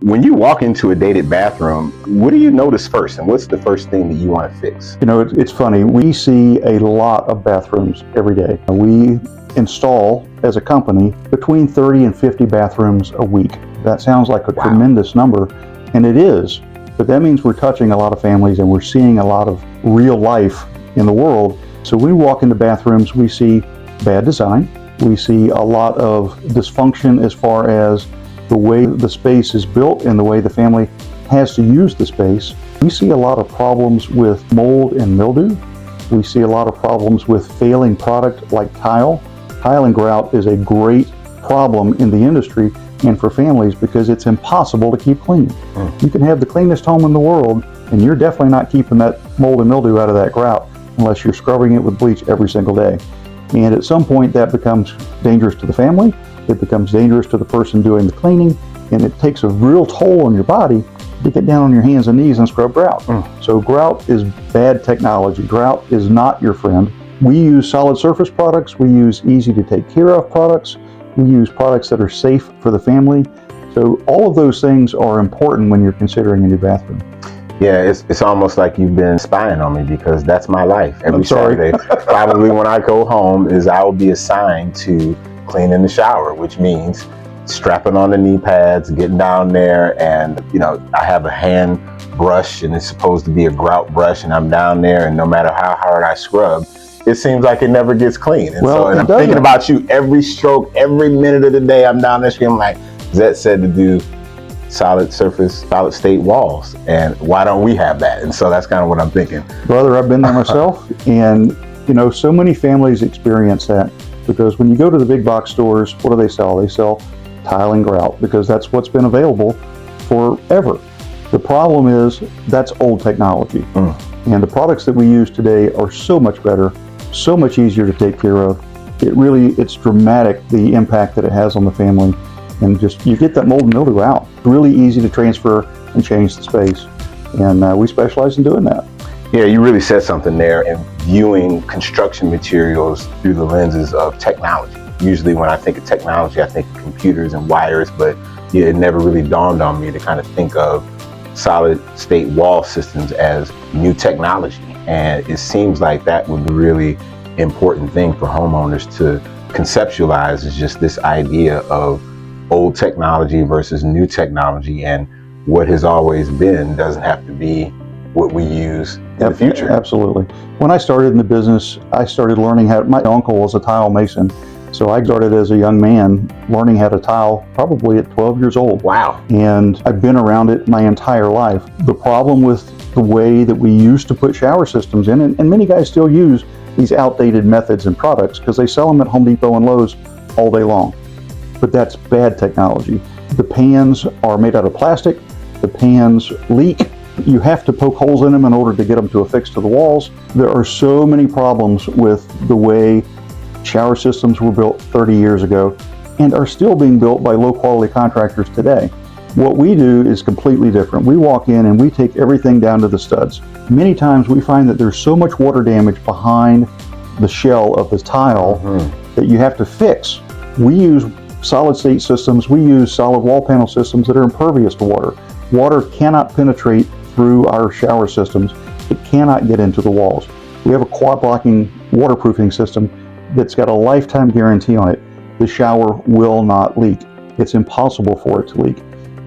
When you walk into a dated bathroom, what do you notice first, and what's the first thing that you want to fix? You know, it's funny. We see a lot of bathrooms every day. We install, as a company, between 30 and 50 bathrooms a week. That sounds like a tremendous number, and it is. But that means we're touching a lot of families and we're seeing a lot of real life in the world. So when we walk into bathrooms, we see bad design. We see a lot of dysfunction as far as the way the space is built and the way the family has to use the space. We see a lot of problems with mold and mildew. We see a lot of problems with failing product like tile. Tile and grout is a great problem in the industry and for families because it's impossible to keep clean. You can have the cleanest home in the world and you're definitely not keeping that mold and mildew out of that grout unless you're scrubbing it with bleach every single day. And at some point that becomes dangerous to the family, it becomes dangerous to the person doing the cleaning, and it takes a real toll on your body to get down on your hands and knees and scrub grout. So grout is bad technology. Grout is not your friend. We use solid surface products. We use easy to take care of products. We use products that are safe for the family. So all of those things are important when you're considering a new bathroom. Yeah, it's almost like you've been spying on me because that's my life. Every Saturday, probably when I go home, is I will be assigned to clean in the shower, which means strapping on the knee pads, getting down there, and I have a hand brush and it's supposed to be a grout brush, and I'm down there, and no matter how hard I scrub, it seems like it never gets clean. And I'm thinking about you every stroke, every minute of the day. I'm down there screaming like, Zette said to do solid surface, solid state walls, and why don't we have that? And so that's kind of what I'm thinking. Brother, I've been there myself, and so many families experience that. Because when you go to the big box stores, what do they sell? They sell tile and grout because that's what's been available forever. The problem is that's old technology. And the products that we use today are so much better, so much easier to take care of. It's dramatic, the impact that it has on the family. And just, you get that mold and mildew out. It's really easy to transfer and change the space. And we specialize in doing that. Yeah, you really said something there in viewing construction materials through the lenses of technology. Usually when I think of technology, I think of computers and wires, but it never really dawned on me to kind of think of solid state wall systems as new technology. And it seems like that would be a really important thing for homeowners to conceptualize, is just this idea of old technology versus new technology, and what has always been doesn't have to be what we use in the future. Absolutely. When I started in the business, I started learning my uncle was a tile mason. So I started as a young man learning how to tile probably at 12 years old. Wow. And I've been around it my entire life. The problem with the way that we used to put shower systems in, and many guys still use these outdated methods and products because they sell them at Home Depot and Lowe's all day long. But that's bad technology. The pans are made out of plastic. The pans leak. You have to poke holes in them in order to get them to affix to the walls. There are so many problems with the way shower systems were built 30 years ago and are still being built by low quality contractors today. What we do is completely different. We walk in and we take everything down to the studs. Many times we find that there's so much water damage behind the shell of the tile that you have to fix. We use solid state systems. We use solid wall panel systems that are impervious to water. Water cannot penetrate through our shower systems. It cannot get into the walls. We have a quad blocking waterproofing system that's got a lifetime guarantee on it. The shower will not leak. It's impossible for it to leak.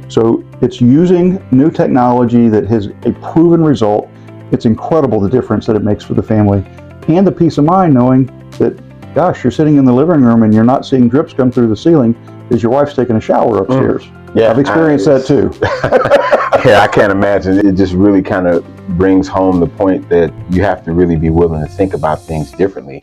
So it's using new technology that has a proven result. It's incredible the difference that it makes for the family and the peace of mind knowing that, gosh, you're sitting in the living room and you're not seeing drips come through the ceiling as your wife's taking a shower upstairs. Yeah, I've experienced that too. Yeah, I can't imagine. It just really kind of brings home the point that you have to really be willing to think about things differently.